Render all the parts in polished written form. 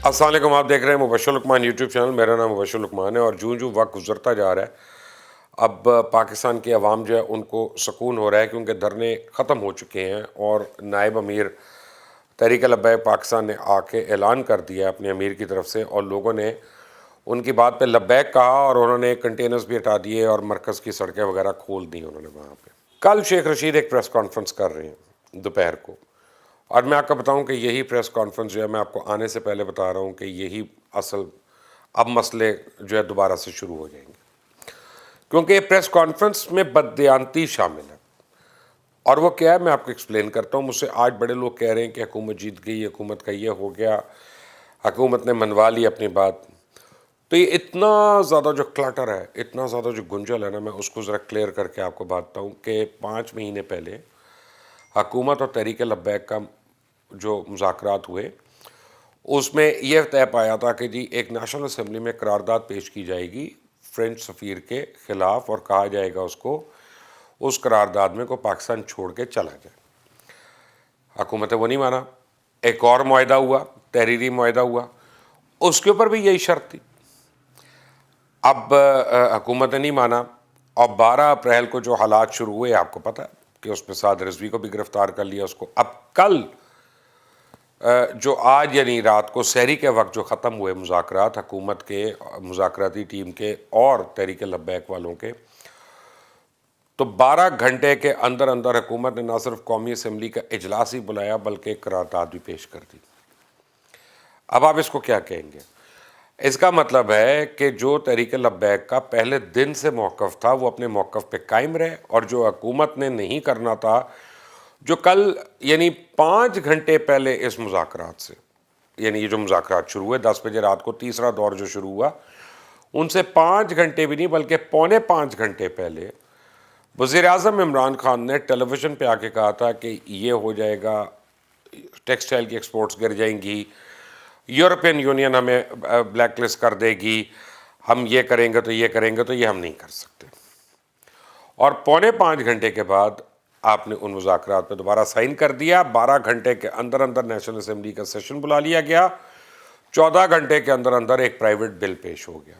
السلام علیکم، آپ دیکھ رہے ہیں مبشر لقمان یوٹیوب چینل. میرا نام مبشر لقمان ہے اور جوں وقت گزرتا جا رہا ہے اب پاکستان کی عوام جو ہے ان کو سکون ہو رہا ہے کیونکہ دھرنے ختم ہو چکے ہیں اور نائب امیر تحریک لبیک پاکستان نے آ کے اعلان کر دیا اپنے امیر کی طرف سے اور لوگوں نے ان کی بات پہ لبیک کہا اور انہوں نے کنٹینرز بھی ہٹا دیے اور مرکز کی سڑکیں وغیرہ کھول دی انہوں نے وہاں پہ. کل شیخ رشید ایک پریس کانفرنس کر رہے ہیں دوپہر کو اور میں آپ کو بتاؤں کہ یہی پریس کانفرنس جو ہے میں آپ کو آنے سے پہلے بتا رہا ہوں کہ یہی اصل اب مسئلے جو ہے دوبارہ سے شروع ہو جائیں گے کیونکہ یہ پریس کانفرنس میں بددیانتی شامل ہے. اور وہ کیا ہے میں آپ کو ایکسپلین کرتا ہوں. مجھ سے آج بڑے لوگ کہہ رہے ہیں کہ حکومت جیت گئی، حکومت کا یہ ہو گیا، حکومت نے منوا لی اپنی بات. تو یہ اتنا زیادہ جو کلٹر ہے، اتنا زیادہ جو گنجل ہے نا، میں اس کو ذرا کلیئر کر کے آپ کو بتاتا ہوں کہ 5 مہینے پہلے حکومت اور تحریک لبیک کا جو مذاکرات ہوئے اس میں یہ طے پایا تھا کہ جی ایک نیشنل اسمبلی میں قرارداد پیش کی جائے گی فرینچ سفیر کے خلاف اور کہا جائے گا اس کو اس قرارداد میں کو پاکستان چھوڑ کے چلا جائے. حکومت وہ نہیں مانا. ایک اور معاہدہ ہوا، تحریری معاہدہ ہوا، اس کے اوپر بھی یہی شرط تھی. اب حکومت نے نہیں مانا اور 12 اپریل کو جو حالات شروع ہوئے آپ کو پتہ ہے کہ اس میں سعد رضوی کو بھی گرفتار کر لیا اس کو. اب کل جو آج یعنی رات کو سحری کے وقت جو ختم ہوئے مذاکرات حکومت کے مذاکراتی ٹیم کے اور تحریک لبیک والوں کے، تو 12 گھنٹے کے اندر اندر حکومت نے نہ صرف قومی اسمبلی کا اجلاس ہی بلایا بلکہ ایک قرارداد بھی پیش کر دی. اب آپ اس کو کیا کہیں گے؟ اس کا مطلب ہے کہ جو تحریک لبیک کا پہلے دن سے موقف تھا وہ اپنے موقف پہ قائم رہے اور جو حکومت نے نہیں کرنا تھا، جو کل یعنی 5 گھنٹے پہلے اس مذاکرات سے، یعنی یہ جو مذاکرات شروع ہوئے 10 بجے رات کو تیسرا دور جو شروع ہوا، ان سے 5 گھنٹے بھی نہیں بلکہ 4.25 گھنٹے پہلے وزیر اعظم عمران خان نے ٹیلی ویژن پہ آ کے کہا تھا کہ یہ ہو جائے گا، ٹیکسٹائل کی ایکسپورٹس گر جائیں گی، یورپین یونین ہمیں بلیک لسٹ کر دے گی، ہم یہ کریں گے تو یہ کریں گے تو یہ ہم نہیں کر سکتے. اور 4.25 گھنٹے کے بعد آپ نے ان مذاکرات پہ دوبارہ سائن کر دیا. 12 گھنٹے کے اندر اندر نیشنل اسمبلی کا سیشن بلا لیا گیا. 14 گھنٹے کے اندر اندر ایک پرائیویٹ بل پیش ہو گیا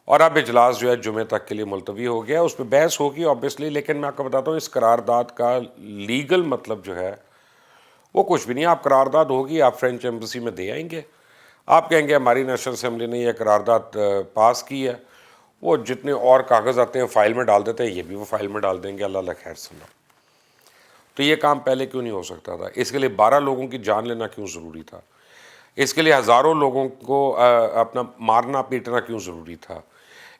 اور اب اجلاس جو ہے جمعہ تک کے لیے ملتوی ہو گیا. اس پہ بحث ہوگی آبویسلی، لیکن میں آپ کو بتاتا ہوں اس قرارداد کا لیگل مطلب جو ہے وہ کچھ بھی نہیں. آپ قرارداد ہوگی، آپ فرینچ ایمبیسی میں دے آئیں گے، آپ کہیں گے ہماری نیشنل اسمبلی نے یہ قرارداد پاس کی ہے، وہ جتنے اور کاغذ آتے ہیں فائل میں ڈال دیتے ہیں، یہ بھی وہ فائل میں ڈال دیں گے، اللہ خیر سنا. تو یہ کام پہلے کیوں نہیں ہو سکتا تھا؟ اس کے لیے 12 لوگوں کی جان لینا کیوں ضروری تھا؟ اس کے لیے ہزاروں لوگوں کو اپنا مارنا پیٹنا کیوں ضروری تھا؟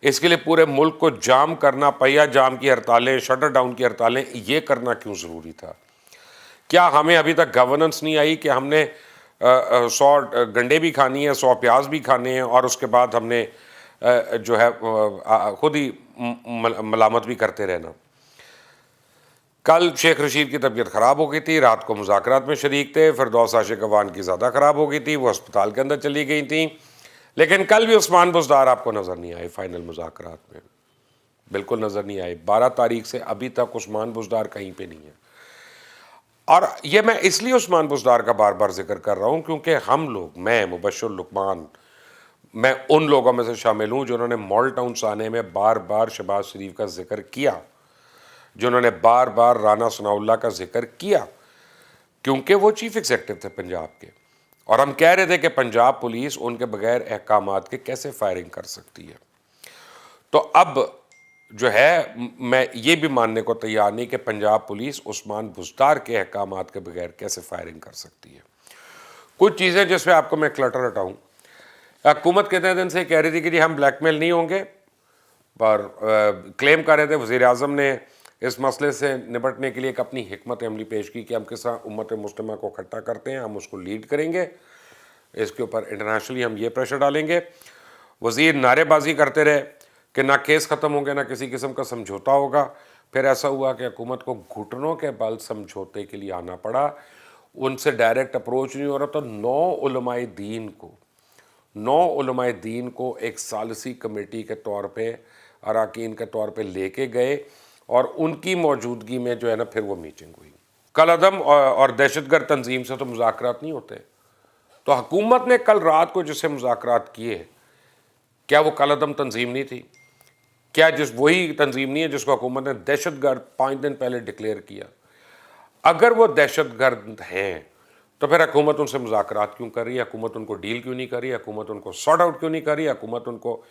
اس کے لیے پورے ملک کو جام کرنا، پہیا جام کی ہڑتالیں، شٹر ڈاؤن کی ہڑتالیں، یہ کرنا کیوں ضروری تھا؟ کیا ہمیں ابھی تک گورننس نہیں آئی کہ ہم نے 100 گنڈے بھی کھانی ہیں، 100 پیاز بھی کھانے ہیں اور اس کے بعد ہم نے جو ہے خود ہی ملامت بھی کرتے رہنا؟ کل شیخ رشید کی طبیعت خراب ہو گئی تھی، رات کو مذاکرات میں شریک تھے. فردوس عاشق اوان کی زیادہ خراب ہو گئی تھی، وہ ہسپتال کے اندر چلی گئی تھیں. لیکن کل بھی عثمان بزدار آپ کو نظر نہیں آئے فائنل مذاکرات میں، بالکل نظر نہیں آئے. 12 تاریخ سے ابھی تک عثمان بزدار کہیں پہ نہیں ہے. اور یہ میں اس لیے عثمان بزدار کا بار بار ذکر کر رہا ہوں کیونکہ ہم لوگ، میں مبشر لقمان، میں ان لوگوں میں سے شامل ہوں جنہوں نے مال ٹاؤن سانے میں بار بار شہباز شریف کا ذکر کیا، جنہوں نے بار بار رانا ثناء اللہ کا ذکر کیا کیونکہ وہ چیف ایگزیکٹو تھے پنجاب کے، اور ہم کہہ رہے تھے کہ پنجاب پولیس ان کے بغیر احکامات کے کیسے فائرنگ کر سکتی ہے. تو اب جو ہے میں یہ بھی ماننے کو تیار نہیں کہ پنجاب پولیس عثمان بزدار کے احکامات کے بغیر کیسے فائرنگ کر سکتی ہے. کچھ چیزیں جس پہ آپ کو میں کلٹر ہٹاؤں. حکومت کتنے دن سے کہہ رہی تھی کہ جی ہم بلیک میل نہیں ہوں گے، اور کلیم کر رہے تھے وزیر اعظم نے اس مسئلے سے نپٹنے کے لیے ایک اپنی حکمت عملی پیش کی کہ ہم کس طرح امت مسلمہ کو اکٹھا کرتے ہیں، ہم اس کو لیڈ کریں گے، اس کے اوپر انٹرنیشنلی ہم یہ پریشر ڈالیں گے. وزیر نعرے بازی کرتے رہے کہ نہ کیس ختم ہوں گے نہ کسی قسم کا سمجھوتا ہوگا. پھر ایسا ہوا کہ حکومت کو گھٹنوں کے بل سمجھوتے کے لیے آنا پڑا. ان سے ڈائریکٹ اپروچ نہیں ہو رہا. تو 9 علماء دین کو ایک ثالثی کمیٹی کے طور پہ، اراکین کے طور پہ لے کے گئے اور ان کی موجودگی میں جو ہے نا پھر وہ میٹنگ ہوئی. کل عدم اور دہشت گرد تنظیم سے تو مذاکرات نہیں ہوتے. تو حکومت نے کل رات کو جسے مذاکرات کیے، کیا وہ کل عدم تنظیم نہیں تھی؟ کیا وہی تنظیم نہیں ہے جس کو حکومت نے دہشت گرد 5 دن پہلے ڈکلیئر کیا؟ اگر وہ دہشت گرد ہیں تو پھر حکومت ان سے مذاکرات کیوں کر رہی ہے؟ حکومت ان کو ڈیل کیوں نہیں کر رہی؟ حکومت ان کو سارٹ آؤٹ کیوں نہیں کر رہی؟ حکومت ان کو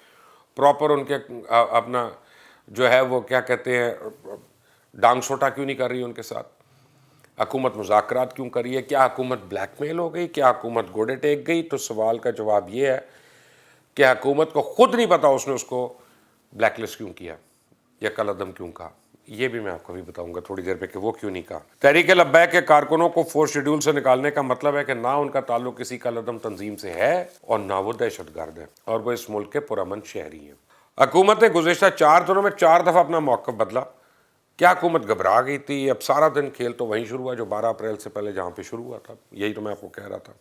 پراپر ان کے اپنا جو ہے وہ کیا کہتے ہیں ڈانگ سوٹا کیوں نہیں کر رہی ان کے ساتھ؟ حکومت مذاکرات کیوں کر رہی ہے؟ کیا حکومت بلیک میل ہو گئی؟ کیا حکومت گوڑے ٹیک گئی؟ تو سوال کا جواب یہ ہے کہ حکومت کو خود نہیں پتا اس نے اس کو بلیک لسٹ کیوں کیا یا کل عدم کیوں کہا. یہ بھی میں آپ کو بھی بتاؤں گا تھوڑی دیر پہ کہ وہ کیوں نہیں کہا. تحریک لبیک کے کارکنوں کو فورس شیڈول سے نکالنے کا مطلب ہے کہ نہ ان کا تعلق کسی کل عدم تنظیم سے ہے اور نہ وہ دہشت گرد ہیں اور وہ اس ملک کے پرامن شہری ہیں. حکومت نے گزشتہ 4 دنوں میں 4 دفعہ اپنا موقف بدلا. کیا حکومت گھبرا گئی تھی؟ اب سارا دن کھیل تو وہیں شروع ہوا جو 12 اپریل سے پہلے جہاں پہ شروع ہوا تھا. یہی تو میں آپ کو کہہ رہا تھا.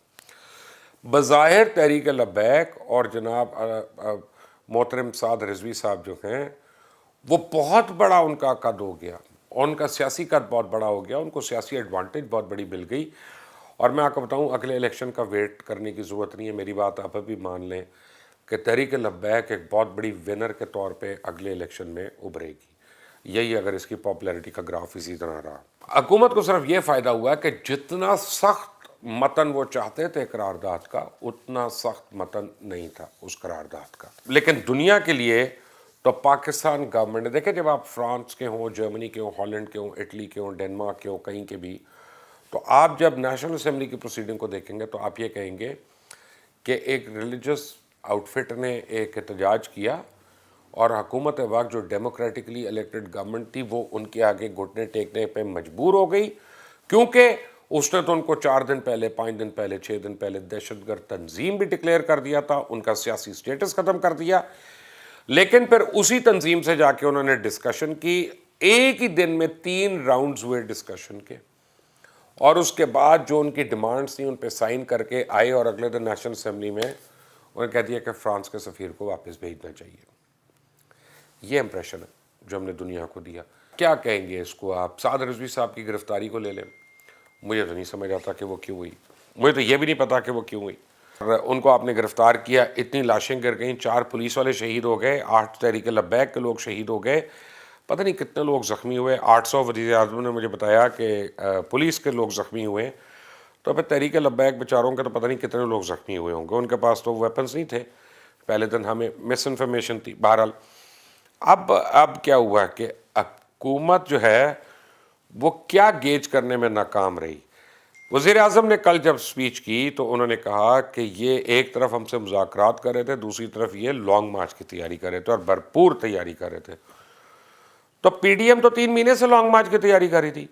بظاہر تحریک لبیک اور جناب محترم سعد رضوی صاحب جو ہیں وہ بہت بڑا ان کا قد ہو گیا، اور ان کا سیاسی قد بہت بڑا ہو گیا، ان کو سیاسی ایڈوانٹیج بہت بڑی مل گئی. اور میں آپ کو بتاؤں اگلے الیکشن کا ویٹ کرنے کی ضرورت نہیں ہے. میری بات آپ ابھی مان لیں کہ تحریک لبیک ایک بہت بڑی ونر کے طور پہ اگلے الیکشن میں ابھرے گی. یہی اگر اس کی پاپولیرٹی کا گراف اسی طرح رہا. حکومت کو صرف یہ فائدہ ہوا کہ جتنا سخت متن وہ چاہتے تھے قرارداد کا اتنا سخت متن نہیں تھا اس قرارداد کا. لیکن دنیا کے لیے تو پاکستان گورنمنٹ نے دیکھیں جب آپ فرانس کے ہوں، جرمنی کے ہوں، ہالینڈ کے ہوں، اٹلی کے ہوں، ڈنمارک کے ہوں، کہیں کے بھی، تو آپ جب نیشنل اسمبلی کی پروسیڈنگ کو دیکھیں گے تو آپ یہ کہیں گے کہ ایک ریلیجس آؤٹ فٹ نے ایک احتجاج کیا اور حکومت وقت جو ڈیموکریٹکلی الیکٹڈ گورنمنٹ تھی وہ ان کے آگے گھٹنے ٹیکنے پہ مجبور ہو گئی، کیونکہ اس نے تو ان کو 4 دن پہلے، 5 دن پہلے، 6 دن پہلے دہشت گرد تنظیم بھی ڈکلیئر کر دیا تھا، ان کا سیاسی سٹیٹس ختم کر دیا. لیکن پھر اسی تنظیم سے جا کے انہوں نے ڈسکشن کی. ایک ہی دن میں 3 راؤنڈز ہوئے ڈسکشن کے، اور اس کے بعد جو ان کی ڈیمانڈز تھیں ان پہ سائن کر کے آئے اور اگلے دن نیشنل اسمبلی میں انہوں نے کہہ دیا کہ فرانس کے سفیر کو واپس بھیجنا چاہیے. یہ امپریشن ہے جو ہم نے دنیا کو دیا. کیا کہیں گے اس کو آپ؟ سعد رضوی صاحب کی گرفتاری کو لے لیں. مجھے تو نہیں سمجھ آتا کہ وہ کیوں ہوئی. مجھے تو یہ بھی نہیں پتا کہ وہ کیوں ہوئی. ان کو آپ نے گرفتار کیا، اتنی لاشیں گر گئیں، 4 پولیس والے شہید ہو گئے، 8 تحریک لبیک کے لوگ شہید ہو گئے، پتہ نہیں کتنے لوگ زخمی ہوئے. 800 وزیر اعظم نے مجھے بتایا کہ پولیس کے لوگ زخمی ہوئے. تو پھر تحریک لبیک بیچاروں کے تو پتہ نہیں کتنے لوگ زخمی ہوئے ہوں گے. ان کے پاس تو ویپنز نہیں تھے. پہلے دن ہمیں مس انفارمیشن تھی. بہرحال اب کیا ہوا کہ حکومت جو ہے وہ کیا گیج کرنے میں ناکام رہی. وزیر اعظم نے کل جب سپیچ کی تو انہوں نے کہا کہ یہ ایک طرف ہم سے مذاکرات کر رہے تھے، دوسری طرف یہ لانگ مارچ کی تیاری کر رہے تھے اور بھرپور تیاری کر رہے تھے. تو پی ڈی ایم تو 3 مہینے سے لانگ مارچ کی تیاری کر رہی تھی،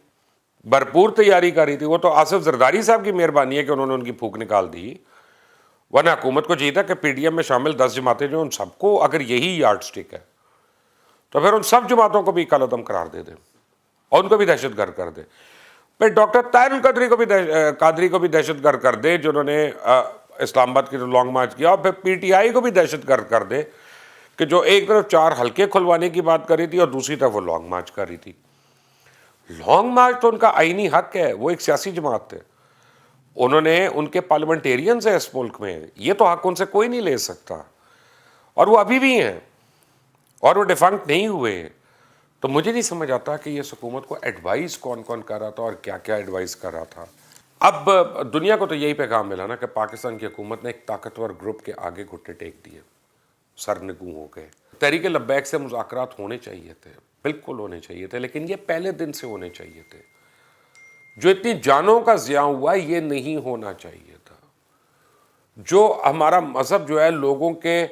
بھرپور تیاری کر رہی تھی. وہ تو آصف زرداری صاحب کی مہربانی ہے کہ انہوں نے ان کی پھونک نکال دی، ورنہ حکومت کو چاہیے تھا کہ پی ڈی ایم میں شامل 10 جماعتیں جو ان سب کو اگر یہی یارڈ سٹک ہے تو پھر ان سب جماعتوں کو بھی کل عدم قرار دے دیں اور ان کو بھی دہشت گرد کر دے. پھر ڈاکٹر طاہر القادری کو بھی دہشت گرد کر دے جنہوں نے اسلام آباد کی جو لانگ مارچ کیا، اور پھر پی ٹی آئی کو بھی دہشت گرد کر دے کہ جو ایک طرف 4 حلقے کھلوانے کی بات کر رہی تھی اور دوسری طرف وہ لانگ مارچ کر رہی تھی. لانگ مارچ تو ان کا آئینی حق ہے، وہ ایک سیاسی جماعت تھے، انہوں نے ان کے پارلیمنٹیرینز ہیں اس ملک میں، یہ تو حق ان سے کوئی نہیں لے سکتا، اور وہ ابھی بھی ہیں اور وہ ڈیفنکٹ نہیں ہوئے. تو مجھے نہیں سمجھ آتا کہ یہ حکومت کو ایڈوائز کون کون کر رہا تھا اور کیا کیا ایڈوائز کر رہا تھا. اب دنیا کو تو یہی پیغام ملا نا کہ پاکستان کی حکومت نے ایک طاقتور گروپ کے آگے گھٹنے ٹیک دیے، سرنگوں ہو گئے. تحریک لبیک سے مذاکرات ہونے چاہیے تھے، بالکل ہونے چاہیے تھے، لیکن یہ پہلے دن سے ہونے چاہیے تھے. جو اتنی جانوں کا ضیاع ہوا یہ نہیں ہونا چاہیے تھا. جو ہمارا مذہب جو ہے لوگوں کے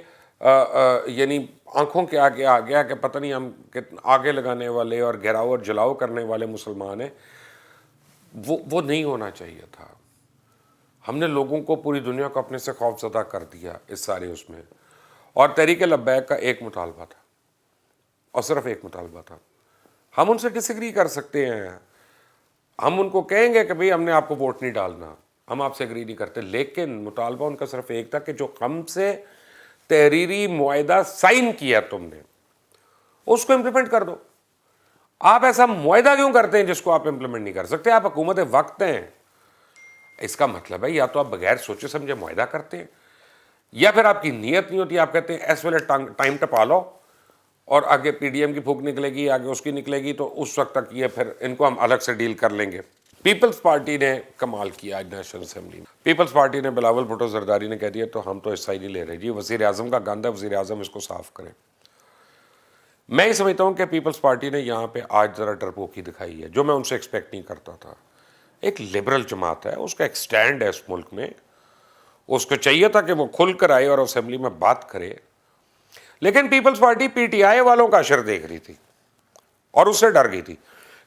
یعنی آنکھوں کے آگے آ گیا کہ پتہ نہیں ہم آگے لگانے والے اور گھیراؤ اور جلاؤ کرنے والے مسلمان ہیں، وہ نہیں ہونا چاہیے تھا. ہم نے لوگوں کو، پوری دنیا کو اپنے سے خوف زدہ کر دیا اس سارے اس میں. اور تحریک لبیک کا ایک مطالبہ تھا اور صرف ایک مطالبہ تھا. ہم ان سے ڈس ایگری کر سکتے ہیں، ہم ان کو کہیں گے کہ بھئی ہم نے آپ کو ووٹ نہیں ڈالنا، ہم آپ سے ایگری نہیں کرتے، لیکن مطالبہ ان کا صرف ایک تھا کہ جو ہم سے تحریری معاہدہ سائن کیا تم نے اس کو امپلیمنٹ کر دو. آپ ایسا معاہدہ کیوں کرتے ہیں جس کو آپ امپلیمنٹ نہیں کر سکتے؟ آپ حکومت وقت ہیں، اس کا مطلب ہے یا تو آپ بغیر سوچے سمجھے معاہدہ کرتے ہیں یا پھر آپ کی نیت نہیں ہوتی, آپ کہتے ہیں ایس ویلے ٹائم ٹپا لو اور آگے پی ڈی ایم کی پھونک نکلے گی, آگے اس کی نکلے گی, تو اس وقت تک یہ پھر ان کو ہم الگ سے ڈیل کر لیں گے. پیپلز پارٹی نے کمال کیا آج نیشنل اسمبلی میں. پیپلز پارٹی نے بلاول بھٹو زرداری نے کہہ دیا تو ہم تو حصہ ہی نہیں لے رہے جی, وزیر اعظم کا گند ہے, وزیر اعظم اس کو صاف کریں. میں یہ سمجھتا ہوں کہ پیپلز پارٹی نے یہاں پہ آج ذرا ڈرپوکی دکھائی ہے جو میں ان سے ایکسپیکٹ نہیں کرتا تھا. ایک لبرل جماعت ہے, اس کا ایک سٹینڈ ہے اس ملک میں, اس کو چاہیے تھا کہ وہ کھل کر آئے اور اسمبلی میں بات کرے, لیکن peoples party P T I والوں کا اشر دیکھ رہی تھی اور اس سے ڈر گئی تھی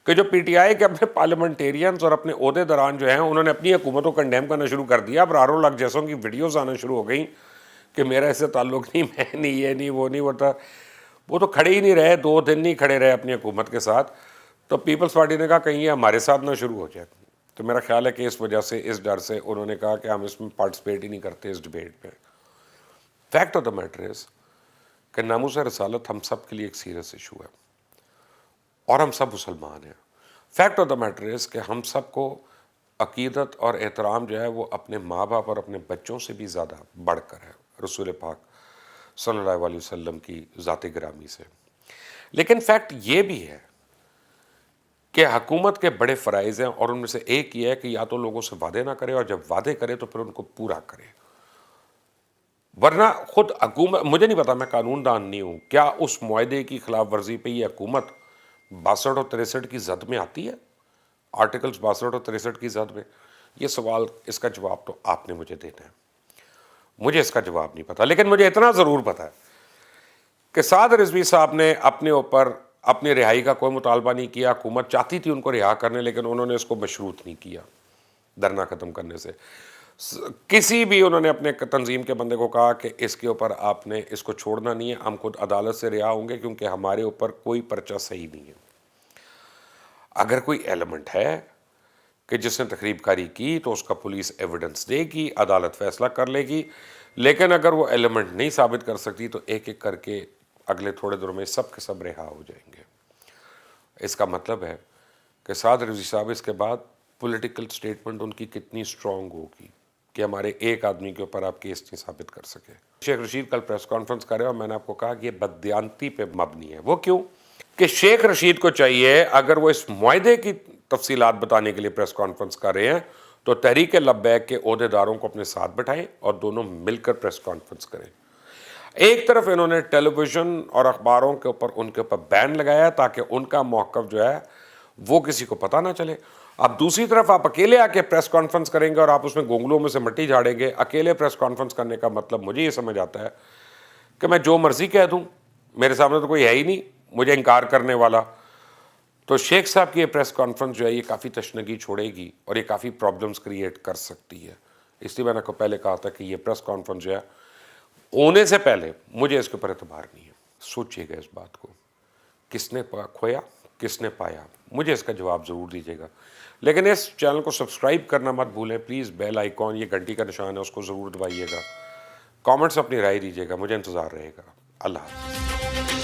کہ جو پی ٹی آئی کے اپنے پارلیمنٹیرینز اور اپنے عہدے داران جو ہیں انہوں نے اپنی حکومت کو کنڈیم کرنا شروع کر دیا. اب رارو لگ جیسوں کی ویڈیوز آنا شروع ہو گئیں کہ میرا اس سے تعلق نہیں, میں نہیں, یہ نہیں, وہ نہیں ہوتا. وہ تو کھڑے ہی نہیں رہے, 2 دن نہیں کھڑے رہے اپنی حکومت کے ساتھ. تو پیپلز پارٹی نے کہا کہیں یہ ہمارے ساتھ نہ شروع ہو جائے. تو میرا خیال ہے کہ اس وجہ سے, اس ڈر سے انہوں نے کہا کہ ہم اس میں پارٹیسپیٹ ہی نہیں کرتے اس ڈبیٹ پہ. Fact of the matter is کہ ناموس رسالت ہم سب کے لیے ایک سیریس ایشو ہے اور ہم سب مسلمان ہیں. Fact of the matter is کہ ہم سب کو عقیدت اور احترام جو ہے وہ اپنے ماں باپ اور اپنے بچوں سے بھی زیادہ بڑھ کر ہے, رسول پاک صلی اللہ علیہ وسلم کی ذات گرامی سے. لیکن فیکٹ یہ بھی ہے کہ حکومت کے بڑے فرائض ہیں اور ان میں سے ایک یہ ہے کہ یا تو لوگوں سے وعدے نہ کرے اور جب وعدے کرے تو پھر ان کو پورا کرے. ورنہ خود حکومت, مجھے نہیں پتا, میں قانون دان نہیں ہوں, کیا اس معاہدے کی خلاف ورزی پہ یہ حکومت 62 اور 63 کی زد میں آتی ہے, آرٹیکلز 62 اور 63 کی زد میں؟ یہ سوال, اس کا جواب تو آپ نے مجھے دینا ہے, مجھے اس کا جواب نہیں پتا. لیکن مجھے اتنا ضرور پتا ہے کہ سعد رضوی صاحب نے اپنے اوپر اپنی رہائی کا کوئی مطالبہ نہیں کیا. حکومت چاہتی تھی ان کو رہا کرنے, لیکن انہوں نے اس کو مشروط نہیں کیا دھرنا ختم کرنے سے. کسی بھی انہوں نے اپنے تنظیم کے بندے کو کہا کہ اس کے اوپر آپ نے اس کو چھوڑنا نہیں ہے, ہم خود عدالت سے رہا ہوں گے کیونکہ ہمارے اوپر کوئی پرچہ صحیح نہیں ہے. اگر کوئی ایلیمنٹ ہے کہ جس نے تخریب کاری کی تو اس کا پولیس ایویڈنس دے گی, عدالت فیصلہ کر لے گی. لیکن اگر وہ ایلیمنٹ نہیں ثابت کر سکتی تو ایک ایک کر کے اگلے تھوڑے دنوں میں سب کے سب رہا ہو جائیں گے. اس کا مطلب ہے کہ سعد رضوی صاحب اس کے بعد پولیٹیکل سٹیٹمنٹ ان کی کتنی سٹرونگ ہوگی کہ ہمارے ایک آدمی کے اوپر آپ کیس نہیں ثابت کر سکے. شیخ رشید کل پریس کانفرنس کرے اور میں نے آپ کو کہا کہ یہ بددیانتی پہ مبنی ہے. وہ کیوں کہ شیخ رشید کو چاہیے اگر وہ اس معاہدے کی تفصیلات بتانے کے لیے پریس کانفرنس کر رہے ہیں تو تحریک لبیک کے عہدے داروں کو اپنے ساتھ بٹھائیں اور دونوں مل کر پریس کانفرنس کریں. ایک طرف انہوں نے ٹیلی ویژن اور اخباروں کے اوپر ان کے اوپر بین لگایا تاکہ ان کا موقف جو ہے وہ کسی کو پتہ نہ چلے. اب دوسری طرف آپ اکیلے آ کے پریس کانفرنس کریں گے اور آپ اس میں گونگلوں میں سے مٹی جھاڑیں گے. اکیلے پریس کانفرنس کرنے کا مطلب مجھے یہ سمجھ آتا ہے کہ میں جو مرضی کہہ دوں, میرے سامنے تو کوئی ہے ہی نہیں مجھے انکار کرنے والا. تو شیخ صاحب کی یہ پریس کانفرنس جو ہے یہ کافی تشنگی چھوڑے گی اور یہ کافی پرابلمس کریٹ کر سکتی ہے. اس لیے میں نے کو پہلے کہا تھا کہ یہ پریس کانفرنس جو ہے ہونے سے پہلے مجھے اس کے اوپر اعتبار نہیں ہے. سوچیے گا اس بات کو, کس نے کھویا کس نے پایا, مجھے اس کا جواب ضرور دیجیے گا. لیکن اس چینل کو سبسکرائب کرنا مت بھولیں پلیز. بیل آئیکن, یہ گھنٹی کا نشان ہے, اس کو ضرور دبائیے گا. کامنٹس اپنی رائے دیجیے گا, مجھے انتظار رہے گا. اللہ حافظ.